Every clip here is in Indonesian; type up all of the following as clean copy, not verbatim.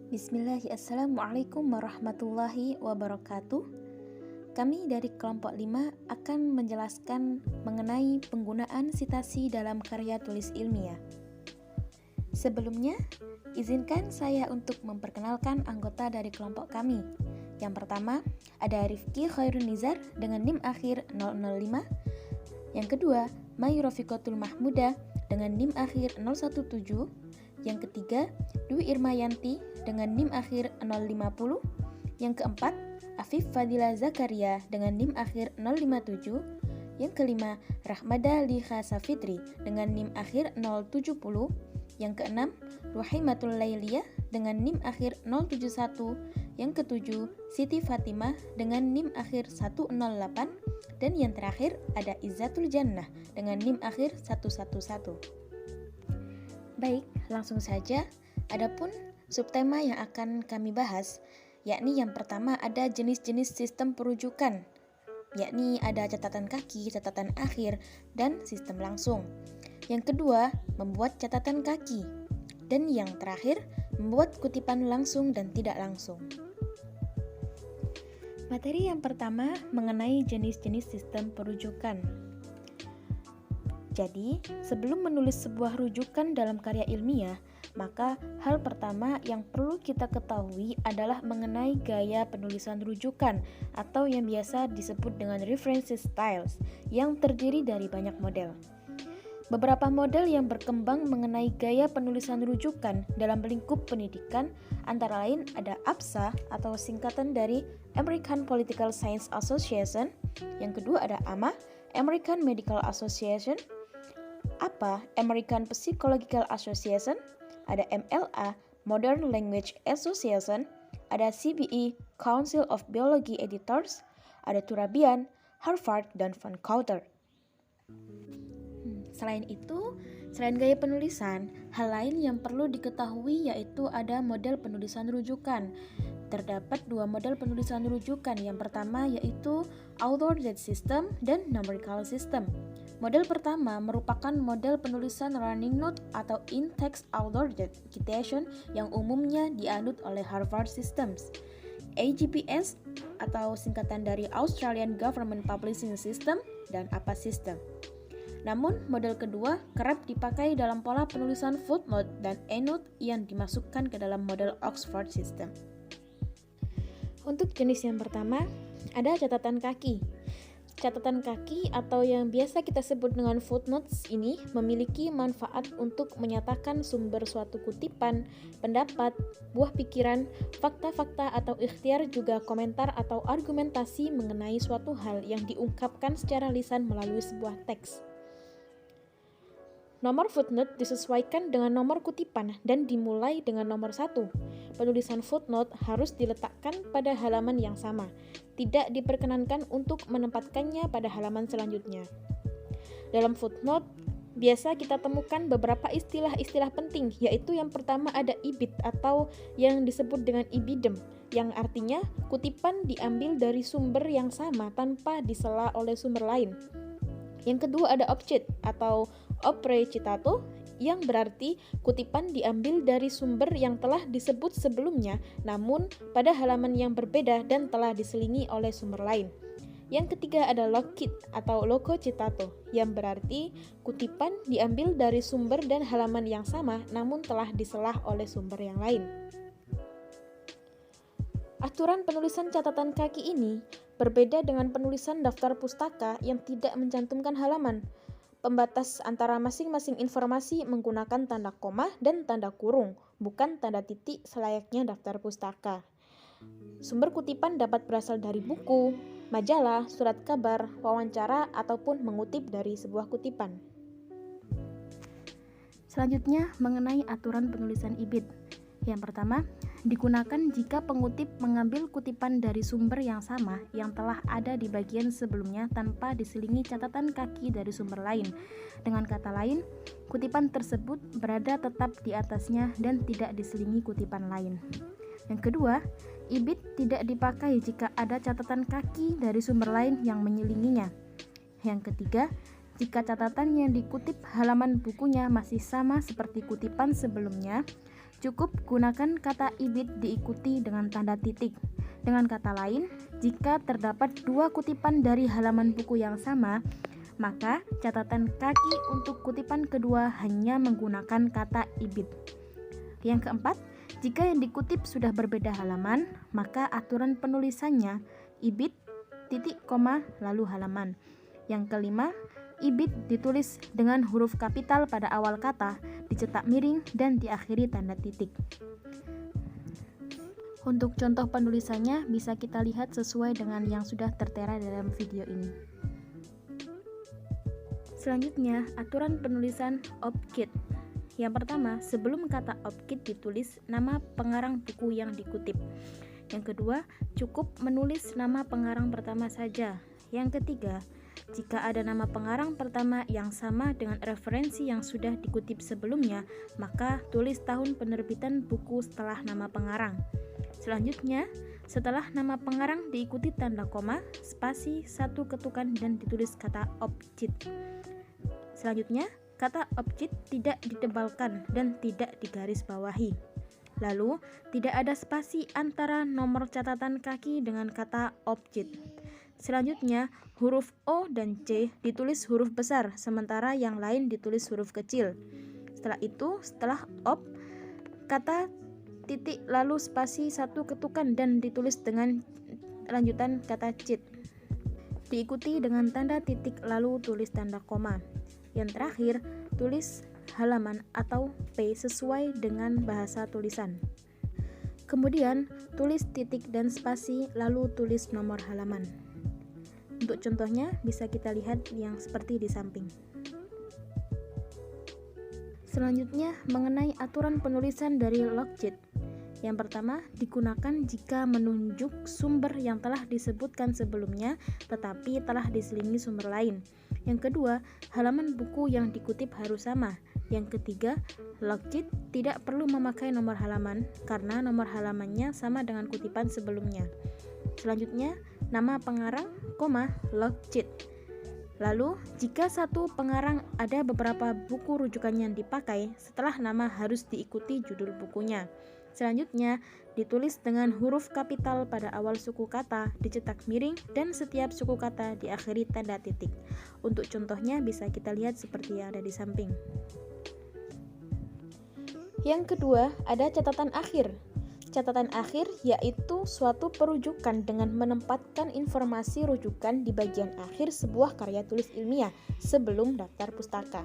Bismillahirrahmanirrahim. Assalamualaikum warahmatullahi wabarakatuh. Kami dari kelompok 5 akan menjelaskan mengenai penggunaan sitasi dalam karya tulis ilmiah. Sebelumnya, izinkan saya untuk memperkenalkan anggota dari kelompok kami. Yang pertama, ada Rifki Khairunizar dengan NIM akhir 005. Yang kedua, Mayu Rofikotul Mahmuda dengan NIM akhir 017. Yang ketiga, Dwi Irmayanti dengan NIM akhir 050. Yang keempat, Afif Fadila Zakaria dengan NIM akhir 057. Yang kelima, Rahmada Liha Safitri dengan NIM akhir 070. Yang keenam, Ruhaimatul Lailiyah dengan NIM akhir 071. Yang ketujuh, Siti Fatimah dengan NIM akhir 108. Dan yang terakhir ada Izzatul Jannah dengan NIM akhir 111. Baik, langsung saja. Adapun subtema yang akan kami bahas, yakni yang pertama ada jenis-jenis sistem perujukan, yakni ada catatan kaki, catatan akhir, dan sistem langsung. Yang kedua, membuat catatan kaki. Dan yang terakhir, membuat kutipan langsung dan tidak langsung. Materi yang pertama mengenai jenis-jenis sistem perujukan. Jadi, sebelum menulis sebuah rujukan dalam karya ilmiah, maka hal pertama yang perlu kita ketahui adalah mengenai gaya penulisan rujukan atau yang biasa disebut dengan reference styles yang terdiri dari banyak model. Beberapa model yang berkembang mengenai gaya penulisan rujukan dalam lingkup pendidikan antara lain ada APSA atau singkatan dari American Political Science Association, yang kedua ada AMA, American Medical Association, APA, American Psychological Association, ada MLA, Modern Language Association, ada CBE, Council of Biology Editors, ada Turabian, Harvard, dan Van Coulter. Selain itu, selain gaya penulisan, hal lain yang perlu diketahui yaitu ada model penulisan rujukan. Terdapat dua model penulisan rujukan. Yang pertama yaitu Author-Date System dan Numerical System. Model pertama merupakan model penulisan running note atau in-text author-date citation yang umumnya dianut oleh Harvard Systems. AGPS atau singkatan dari Australian Government Publishing System dan APA System. Namun, model kedua kerap dipakai dalam pola penulisan footnote dan endnote yang dimasukkan ke dalam model Oxford System. Untuk jenis yang pertama, ada catatan kaki. Catatan kaki atau yang biasa kita sebut dengan footnotes ini memiliki manfaat untuk menyatakan sumber suatu kutipan, pendapat, buah pikiran, fakta-fakta atau ikhtiar juga komentar atau argumentasi mengenai suatu hal yang diungkapkan secara lisan melalui sebuah teks. Nomor footnote disesuaikan dengan nomor kutipan dan dimulai dengan nomor 1. Penulisan footnote harus diletakkan pada halaman yang sama. Tidak diperkenankan untuk menempatkannya pada halaman selanjutnya. Dalam footnote, biasa kita temukan beberapa istilah-istilah penting, yaitu yang pertama ada ibid atau yang disebut dengan ibidem, yang artinya kutipan diambil dari sumber yang sama tanpa disela oleh sumber lain. Yang kedua ada object atau opere citato, yang berarti kutipan diambil dari sumber yang telah disebut sebelumnya, namun pada halaman yang berbeda dan telah diselingi oleh sumber lain. Yang ketiga ada locit atau loco citato, yang berarti kutipan diambil dari sumber dan halaman yang sama, namun telah diselah oleh sumber yang lain. Aturan penulisan catatan kaki ini berbeda dengan penulisan daftar pustaka yang tidak mencantumkan halaman. Pembatas antara masing-masing informasi menggunakan tanda koma dan tanda kurung, bukan tanda titik selayaknya daftar pustaka. Sumber kutipan dapat berasal dari buku, majalah, surat kabar, wawancara, ataupun mengutip dari sebuah kutipan. Selanjutnya, mengenai aturan penulisan ibid. Yang pertama, digunakan jika pengutip mengambil kutipan dari sumber yang sama yang telah ada di bagian sebelumnya tanpa diselingi catatan kaki dari sumber lain. Dengan kata lain, kutipan tersebut berada tetap di atasnya dan tidak diselingi kutipan lain. Yang kedua, ibid tidak dipakai jika ada catatan kaki dari sumber lain yang menyelinginya. Yang ketiga, jika catatan yang dikutip halaman bukunya masih sama seperti kutipan sebelumnya, cukup gunakan kata ibid diikuti dengan tanda titik. Dengan kata lain, jika terdapat dua kutipan dari halaman buku yang sama, maka catatan kaki untuk kutipan kedua hanya menggunakan kata ibid. Yang keempat, jika yang dikutip sudah berbeda halaman, maka aturan penulisannya ibid, titik, koma, lalu halaman. Yang kelima, ibid ditulis dengan huruf kapital pada awal kata, dicetak miring, dan diakhiri tanda titik. Untuk contoh penulisannya bisa kita lihat sesuai dengan yang sudah tertera dalam video ini. Selanjutnya, aturan penulisan OBKIT. Yang pertama, sebelum kata OBKIT ditulis nama pengarang buku yang dikutip. Yang kedua, cukup menulis nama pengarang pertama saja. Yang ketiga, jika ada nama pengarang pertama yang sama dengan referensi yang sudah dikutip sebelumnya, maka tulis tahun penerbitan buku setelah nama pengarang. Selanjutnya, setelah nama pengarang diikuti tanda koma, spasi, satu ketukan, dan ditulis kata OBKIT. Selanjutnya, kata OBKIT tidak ditebalkan dan tidak digarisbawahi. Lalu, tidak ada spasi antara nomor catatan kaki dengan kata OBKIT. Selanjutnya, huruf O dan C ditulis huruf besar, sementara yang lain ditulis huruf kecil. Setelah itu, setelah OB, kata titik lalu spasi satu ketukan dan ditulis dengan lanjutan kata CIT. Diikuti dengan tanda titik lalu tulis tanda koma. Yang terakhir, tulis halaman atau P sesuai dengan bahasa tulisan. Kemudian, tulis titik dan spasi lalu tulis nomor halaman. Untuk contohnya bisa kita lihat yang seperti di samping. Selanjutnya, mengenai aturan penulisan dari Lockchit. Yang pertama, digunakan jika menunjuk sumber yang telah disebutkan sebelumnya tetapi telah diselingi sumber lain. Yang kedua, halaman buku yang dikutip harus sama. Yang ketiga, Lockchit tidak perlu memakai nomor halaman karena nomor halamannya sama dengan kutipan sebelumnya. Selanjutnya, nama pengarang, Lockchit. Lalu, jika satu pengarang ada beberapa buku rujukan yang dipakai, setelah nama harus diikuti judul bukunya. Selanjutnya, ditulis dengan huruf kapital pada awal suku kata, dicetak miring, dan setiap suku kata diakhiri tanda titik. Untuk contohnya bisa kita lihat seperti yang ada di samping. Yang kedua, ada catatan akhir. Catatan akhir yaitu suatu perujukan dengan menempatkan informasi rujukan di bagian akhir sebuah karya tulis ilmiah sebelum daftar pustaka.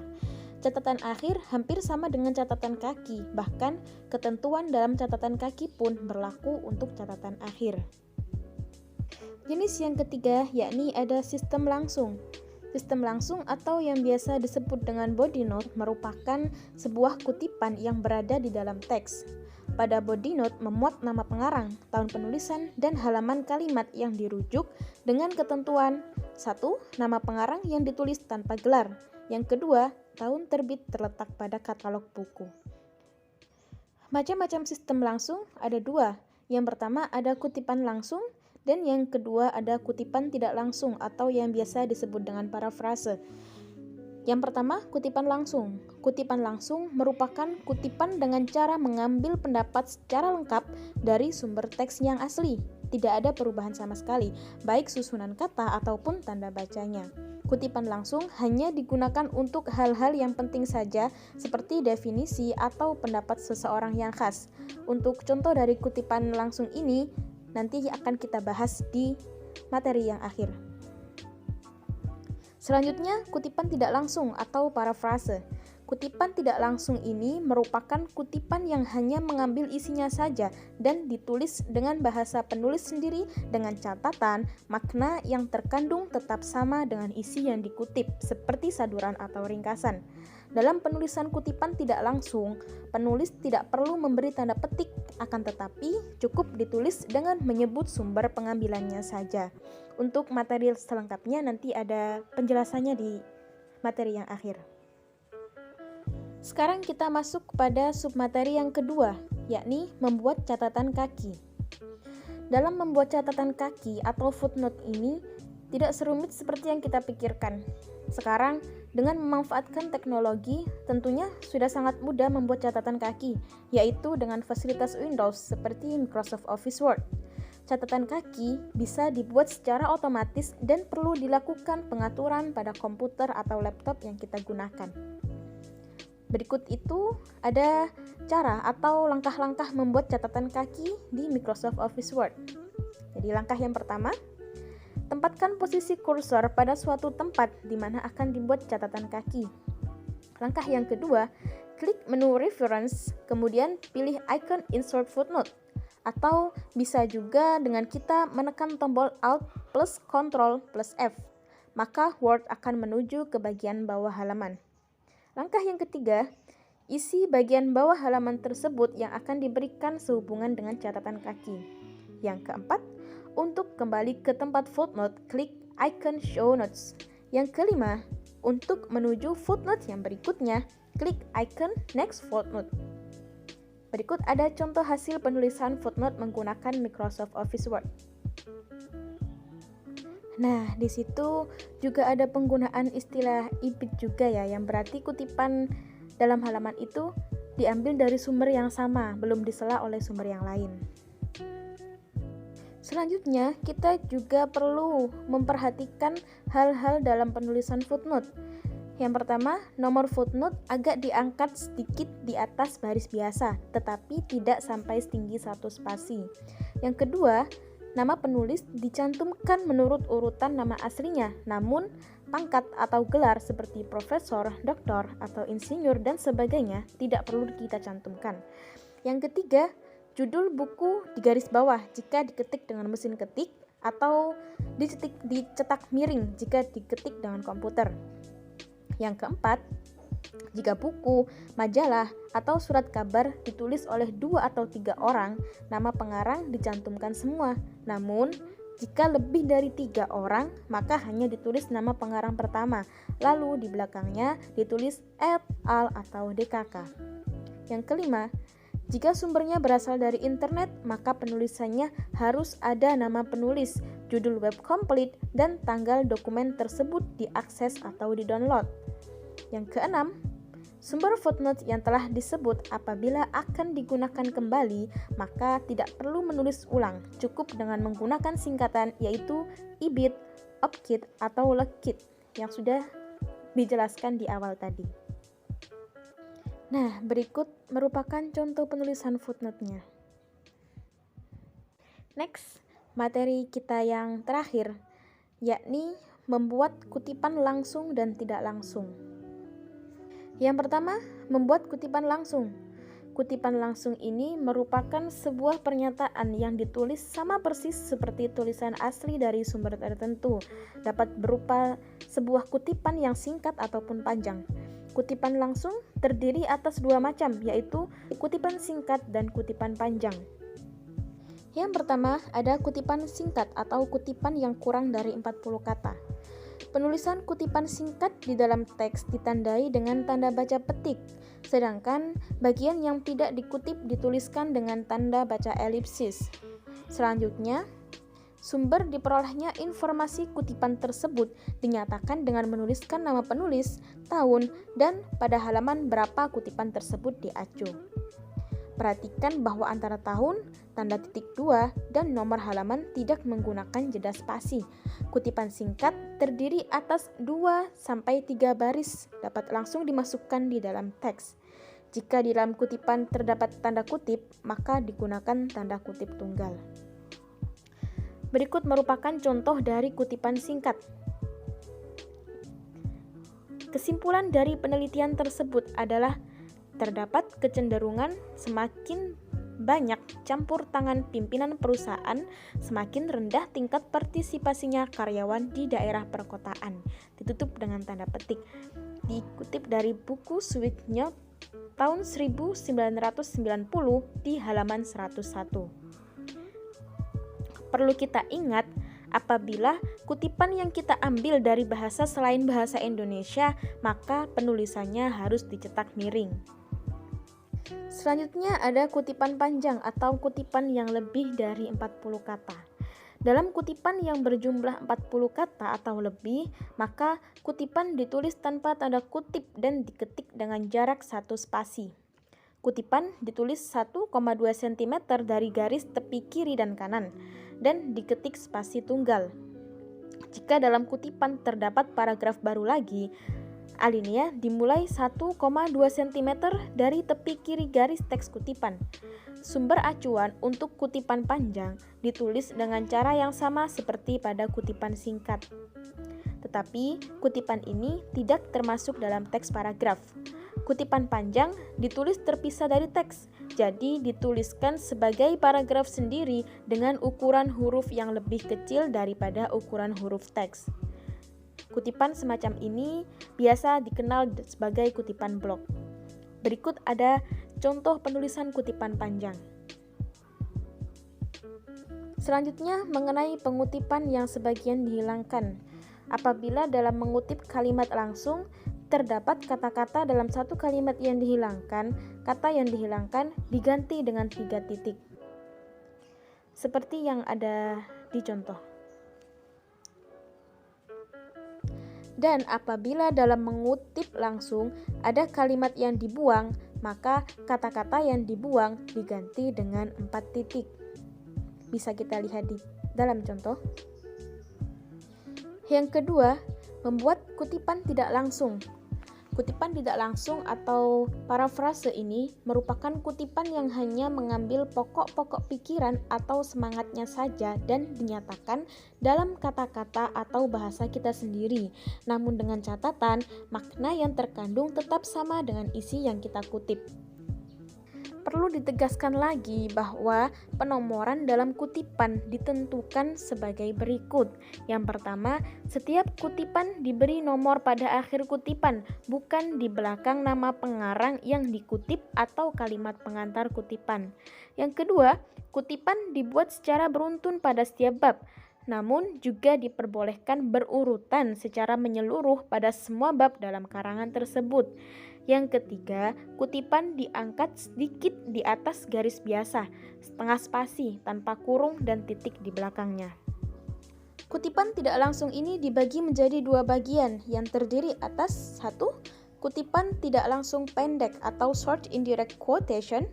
Catatan akhir hampir sama dengan catatan kaki, bahkan ketentuan dalam catatan kaki pun berlaku untuk catatan akhir. Jenis yang ketiga yakni ada sistem langsung. Sistem langsung atau yang biasa disebut dengan body note merupakan sebuah kutipan yang berada di dalam teks. Pada body note memuat nama pengarang, tahun penulisan, dan halaman kalimat yang dirujuk dengan ketentuan 1. Nama pengarang yang ditulis tanpa gelar. Yang kedua, tahun terbit terletak pada katalog buku. Macam-macam sistem langsung ada dua. Yang pertama ada kutipan langsung, dan yang kedua ada kutipan tidak langsung atau yang biasa disebut dengan parafrase. Yang pertama, kutipan langsung. Kutipan langsung merupakan kutipan dengan cara mengambil pendapat secara lengkap dari sumber teks yang asli. Tidak ada perubahan sama sekali, baik susunan kata ataupun tanda bacanya. Kutipan langsung hanya digunakan untuk hal-hal yang penting saja, seperti definisi atau pendapat seseorang yang khas. Untuk contoh dari kutipan langsung ini, nanti akan kita bahas di materi yang akhir. Selanjutnya, kutipan tidak langsung atau parafrase. Kutipan tidak langsung ini merupakan kutipan yang hanya mengambil isinya saja dan ditulis dengan bahasa penulis sendiri dengan catatan makna yang terkandung tetap sama dengan isi yang dikutip, seperti saduran atau ringkasan. Dalam penulisan kutipan tidak langsung, penulis tidak perlu memberi tanda petik, akan tetapi cukup ditulis dengan menyebut sumber pengambilannya saja. Untuk materi selengkapnya nanti ada penjelasannya di materi yang akhir. Sekarang kita masuk pada submateri yang kedua, yakni membuat catatan kaki. Dalam membuat catatan kaki atau footnote ini tidak serumit seperti yang kita pikirkan. Sekarang Dengan memanfaatkan teknologi, tentunya sudah sangat mudah membuat catatan kaki, yaitu dengan fasilitas Windows seperti Microsoft Office Word. Catatan kaki bisa dibuat secara otomatis dan perlu dilakukan pengaturan pada komputer atau laptop yang kita gunakan. Berikut itu ada cara atau langkah-langkah membuat catatan kaki di Microsoft Office Word. Jadi langkah yang pertama, tempatkan posisi kursor pada suatu tempat di mana akan dibuat catatan kaki. Langkah yang kedua, klik menu Reference, kemudian pilih icon Insert Footnote. Atau bisa juga dengan kita menekan tombol Alt plus Ctrl plus F. Maka Word akan menuju ke bagian bawah halaman. Langkah yang ketiga, isi bagian bawah halaman tersebut yang akan diberikan sehubungan dengan catatan kaki. Yang keempat, untuk kembali ke tempat footnote, klik icon Show Notes. Yang kelima, untuk menuju footnote yang berikutnya, klik icon Next Footnote. Berikut ada contoh hasil penulisan footnote menggunakan Microsoft Office Word. Nah, di situ juga ada penggunaan istilah ibid juga ya, yang berarti kutipan dalam halaman itu diambil dari sumber yang sama, belum disela oleh sumber yang lain. Selanjutnya, kita juga perlu memperhatikan hal-hal dalam penulisan footnote. Yang pertama, nomor footnote agak diangkat sedikit di atas baris biasa, tetapi tidak sampai setinggi 1 spasi. Yang kedua, nama penulis dicantumkan menurut urutan nama aslinya, namun pangkat atau gelar seperti profesor, doktor, atau insinyur dan sebagainya tidak perlu kita cantumkan. Yang ketiga, judul buku di garis bawah jika diketik dengan mesin ketik atau dicetak miring jika diketik dengan komputer. Yang keempat, jika buku, majalah, atau surat kabar ditulis oleh 2 atau 3 orang, nama pengarang dicantumkan semua. Namun, jika lebih dari 3 orang, maka hanya ditulis nama pengarang pertama, lalu di belakangnya ditulis et al. Atau DKK. Yang kelima, jika sumbernya berasal dari internet, maka penulisannya harus ada nama penulis, judul web complete, dan tanggal dokumen tersebut diakses atau di-download. Yang keenam, sumber footnote yang telah disebut apabila akan digunakan kembali, maka tidak perlu menulis ulang, cukup dengan menggunakan singkatan yaitu ibid, opkit, atau lekit yang sudah dijelaskan di awal tadi. Nah, berikut merupakan contoh penulisan footnote-nya. Next, materi kita yang terakhir, yakni membuat kutipan langsung dan tidak langsung. Yang pertama, membuat kutipan langsung. Kutipan langsung ini merupakan sebuah pernyataan yang ditulis sama persis seperti tulisan asli dari sumber tertentu. Dapat berupa sebuah kutipan yang singkat ataupun panjang. Kutipan langsung terdiri atas 2 macam, yaitu kutipan singkat dan kutipan panjang. Yang pertama, ada kutipan singkat atau kutipan yang kurang dari 40 kata. Penulisan kutipan singkat di dalam teks ditandai dengan tanda baca petik, sedangkan bagian yang tidak dikutip dituliskan dengan tanda baca elipsis. Selanjutnya, sumber diperolehnya informasi kutipan tersebut dinyatakan dengan menuliskan nama penulis, tahun, dan pada halaman berapa kutipan tersebut diacu. Perhatikan bahwa antara tahun, tanda titik 2, dan nomor halaman tidak menggunakan jeda spasi. Kutipan singkat terdiri atas 2-3 baris, dapat langsung dimasukkan di dalam teks. Jika di dalam kutipan terdapat tanda kutip, maka digunakan tanda kutip tunggal. Berikut merupakan contoh dari kutipan singkat. Kesimpulan dari penelitian tersebut adalah terdapat kecenderungan semakin banyak campur tangan pimpinan perusahaan, semakin rendah tingkat partisipasinya karyawan di daerah perkotaan. Ditutup dengan tanda petik. Dikutip dari buku Swiftnote tahun 1990 di halaman 101. Perlu kita ingat, apabila kutipan yang kita ambil dari bahasa selain bahasa Indonesia, maka penulisannya harus dicetak miring. Selanjutnya ada kutipan panjang atau kutipan yang lebih dari 40 kata. Dalam kutipan yang berjumlah 40 kata atau lebih, maka kutipan ditulis tanpa tanda kutip dan diketik dengan jarak 1 spasi. Kutipan ditulis 1,2 cm dari garis tepi kiri dan kanan, dan diketik spasi tunggal. Jika dalam kutipan terdapat paragraf baru lagi, alinea dimulai 1,2 cm dari tepi kiri garis teks kutipan. Sumber acuan untuk kutipan panjang ditulis dengan cara yang sama seperti pada kutipan singkat. Tetapi, kutipan ini tidak termasuk dalam teks paragraf. Kutipan panjang ditulis terpisah dari teks, jadi dituliskan sebagai paragraf sendiri dengan ukuran huruf yang lebih kecil daripada ukuran huruf teks. Kutipan semacam ini biasa dikenal sebagai kutipan blok. Berikut ada contoh penulisan kutipan panjang. Selanjutnya, mengenai pengutipan yang sebagian dihilangkan. Apabila dalam mengutip kalimat langsung, terdapat kata-kata dalam satu kalimat yang dihilangkan, kata yang dihilangkan diganti dengan 3 titik. Seperti yang ada di contoh. Dan apabila dalam mengutip langsung ada kalimat yang dibuang, maka kata-kata yang dibuang diganti dengan 4 titik. Bisa kita lihat di dalam contoh. Yang kedua, membuat kutipan tidak langsung. Kutipan tidak langsung atau parafrase ini merupakan kutipan yang hanya mengambil pokok-pokok pikiran atau semangatnya saja dan dinyatakan dalam kata-kata atau bahasa kita sendiri. Namun dengan catatan, makna yang terkandung tetap sama dengan isi yang kita kutip. Perlu ditegaskan lagi bahwa penomoran dalam kutipan ditentukan sebagai berikut. Yang pertama, setiap kutipan diberi nomor pada akhir kutipan, bukan di belakang nama pengarang yang dikutip atau kalimat pengantar kutipan. Yang kedua, kutipan dibuat secara beruntun pada setiap bab, namun juga diperbolehkan berurutan secara menyeluruh pada semua bab dalam karangan tersebut. Yang ketiga, kutipan diangkat sedikit di atas garis biasa, setengah spasi, tanpa kurung dan titik di belakangnya. Kutipan tidak langsung ini dibagi menjadi 2 bagian yang terdiri atas 1. Kutipan tidak langsung pendek atau short indirect quotation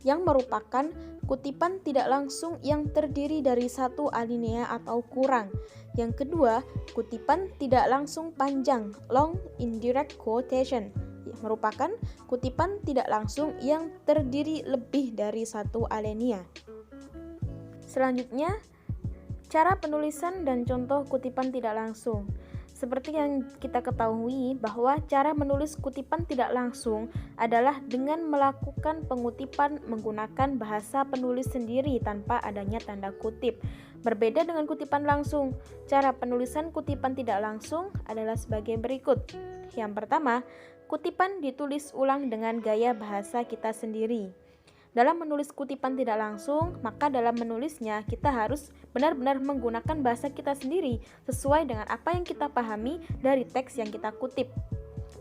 yang merupakan kutipan tidak langsung yang terdiri dari 1 alinea atau kurang. Yang kedua, kutipan tidak langsung panjang, long indirect quotation, merupakan kutipan tidak langsung yang terdiri lebih dari 1 alinea. Selanjutnya, cara penulisan dan contoh kutipan tidak langsung. Seperti yang kita ketahui bahwa cara menulis kutipan tidak langsung adalah dengan melakukan pengutipan menggunakan bahasa penulis sendiri tanpa adanya tanda kutip. Berbeda dengan kutipan langsung, cara penulisan kutipan tidak langsung adalah sebagai berikut. Yang pertama, kutipan ditulis ulang dengan gaya bahasa kita sendiri. Dalam menulis kutipan tidak langsung, maka dalam menulisnya kita harus benar-benar menggunakan bahasa kita sendiri sesuai dengan apa yang kita pahami dari teks yang kita kutip.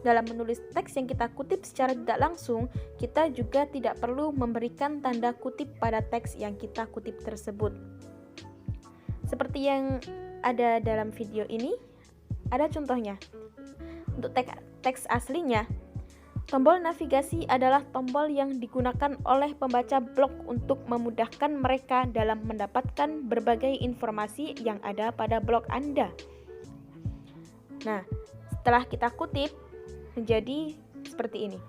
Dalam menulis teks yang kita kutip secara tidak langsung, kita juga tidak perlu memberikan tanda kutip pada teks yang kita kutip tersebut. Seperti yang ada dalam video ini, ada contohnya. Untuk teks aslinya, tombol navigasi adalah tombol yang digunakan oleh pembaca blog untuk memudahkan mereka dalam mendapatkan berbagai informasi yang ada pada blog Anda. Nah, setelah kita kutip, menjadi seperti ini.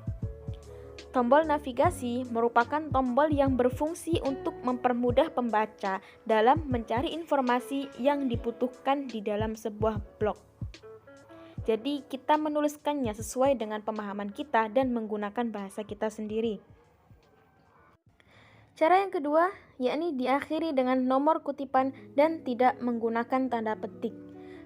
Tombol navigasi merupakan tombol yang berfungsi untuk mempermudah pembaca dalam mencari informasi yang dibutuhkan di dalam sebuah blog. Jadi kita menuliskannya sesuai dengan pemahaman kita dan menggunakan bahasa kita sendiri. Cara yang kedua, yakni diakhiri dengan nomor kutipan dan tidak menggunakan tanda petik.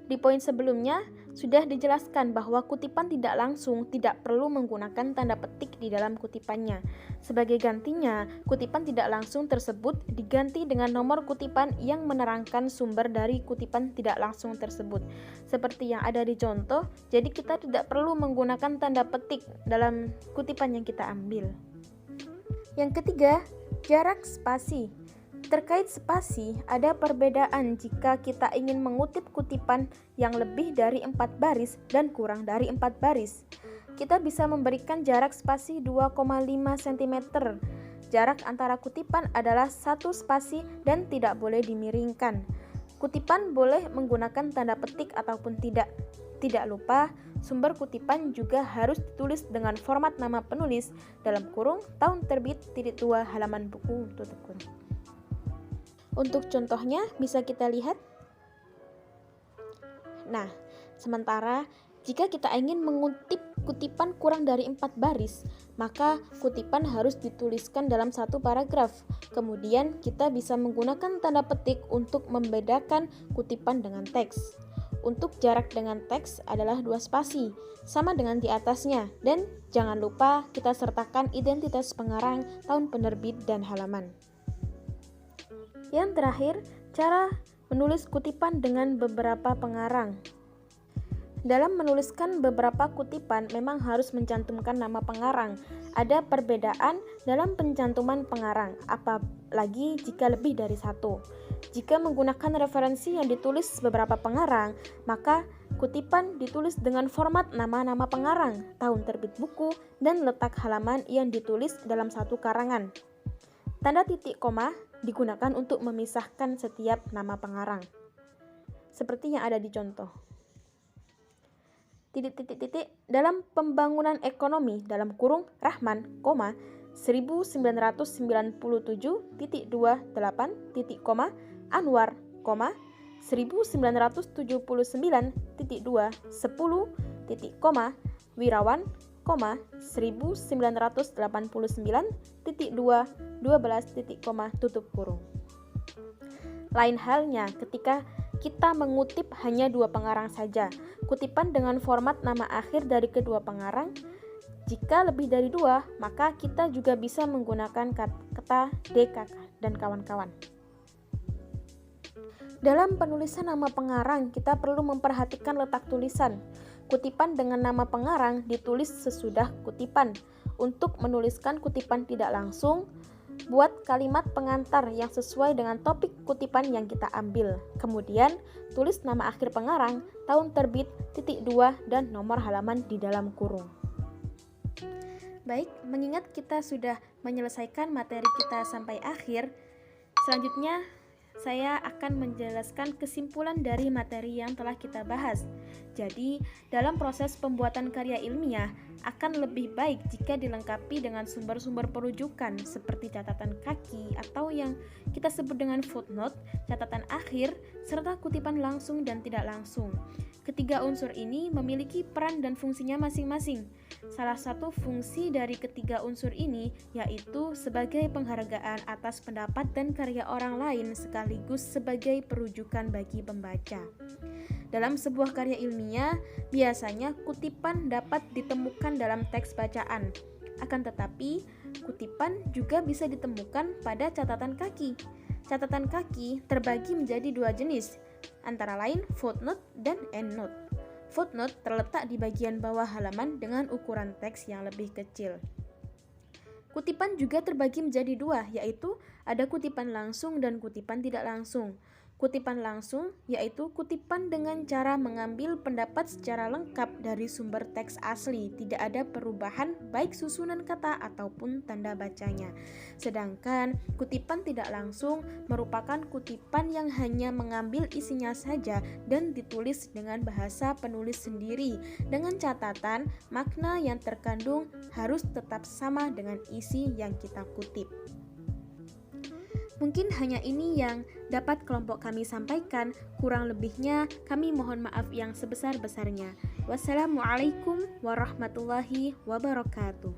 Di poin sebelumnya, sudah dijelaskan bahwa kutipan tidak langsung tidak perlu menggunakan tanda petik di dalam kutipannya. Sebagai gantinya, kutipan tidak langsung tersebut diganti dengan nomor kutipan yang menerangkan sumber dari kutipan tidak langsung tersebut. Seperti yang ada di contoh, jadi kita tidak perlu menggunakan tanda petik dalam kutipan yang kita ambil. Yang ketiga, jarak spasi. Terkait spasi, ada perbedaan jika kita ingin mengutip kutipan yang lebih dari 4 baris dan kurang dari 4 baris. Kita bisa memberikan jarak spasi 2,5 cm. Jarak antara kutipan adalah 1 spasi dan tidak boleh dimiringkan. Kutipan boleh menggunakan tanda petik ataupun tidak. Tidak lupa, sumber kutipan juga harus ditulis dengan format nama penulis dalam kurung tahun terbit (2) halaman buku tutup kurung. Untuk contohnya bisa kita lihat. Nah, sementara jika kita ingin mengutip kutipan kurang dari 4 baris, maka kutipan harus dituliskan dalam satu paragraf. Kemudian kita bisa menggunakan tanda petik untuk membedakan kutipan dengan teks. Untuk jarak dengan teks adalah 2 spasi, sama dengan di atasnya. Dan jangan lupa kita sertakan identitas pengarang, tahun penerbit, dan halaman. Yang terakhir, cara menulis kutipan dengan beberapa pengarang. Dalam menuliskan beberapa kutipan memang harus mencantumkan nama pengarang. Ada perbedaan dalam pencantuman pengarang, apalagi jika lebih dari satu. Jika menggunakan referensi yang ditulis beberapa pengarang, maka kutipan ditulis dengan format nama-nama pengarang, tahun terbit buku, dan letak halaman yang ditulis dalam satu karangan. Tanda titik koma digunakan untuk memisahkan setiap nama pengarang, seperti yang ada di contoh. Titik-titik-titik dalam pembangunan ekonomi dalam kurung Rahman, 1997.28, Anwar, 1979.2, 10, Wirawan, 1989.2, 12, tutup kurung. Lain halnya ketika kita mengutip hanya 2 pengarang saja, kutipan dengan format nama akhir dari kedua pengarang. Jika lebih dari 2, maka kita juga bisa menggunakan kata DKK dan kawan-kawan. Dalam penulisan nama pengarang, kita perlu memperhatikan letak tulisan. Kutipan dengan nama pengarang ditulis sesudah kutipan. Untuk menuliskan kutipan tidak langsung, buat kalimat pengantar yang sesuai dengan topik kutipan yang kita ambil. Kemudian, tulis nama akhir pengarang, tahun terbit, (2) dan nomor halaman di dalam kurung. Baik, mengingat kita sudah menyelesaikan materi kita sampai akhir, selanjutnya saya akan menjelaskan kesimpulan dari materi yang telah kita bahas. Jadi, dalam proses pembuatan karya ilmiah akan lebih baik jika dilengkapi dengan sumber-sumber perujukan seperti catatan kaki atau yang kita sebut dengan footnote, catatan akhir, serta kutipan langsung dan tidak langsung. Ketiga unsur ini memiliki peran dan fungsinya masing-masing. Salah satu fungsi dari ketiga unsur ini yaitu sebagai penghargaan atas pendapat dan karya orang lain sekaligus sebagai perujukan bagi pembaca. Dalam sebuah karya ilmiah, biasanya kutipan dapat ditemukan dalam teks bacaan. Akan tetapi, kutipan juga bisa ditemukan pada catatan kaki. Catatan kaki terbagi menjadi 2 jenis, antara lain footnote dan endnote. Footnote terletak di bagian bawah halaman dengan ukuran teks yang lebih kecil. Kutipan juga terbagi menjadi 2, yaitu ada kutipan langsung dan kutipan tidak langsung. Kutipan langsung yaitu kutipan dengan cara mengambil pendapat secara lengkap dari sumber teks asli, tidak ada perubahan baik susunan kata ataupun tanda bacanya. Sedangkan kutipan tidak langsung merupakan kutipan yang hanya mengambil isinya saja dan ditulis dengan bahasa penulis sendiri, dengan catatan makna yang terkandung harus tetap sama dengan isi yang kita kutip. Mungkin hanya ini yang dapat kelompok kami sampaikan, kurang lebihnya kami mohon maaf yang sebesar-besarnya. Wassalamualaikum warahmatullahi wabarakatuh.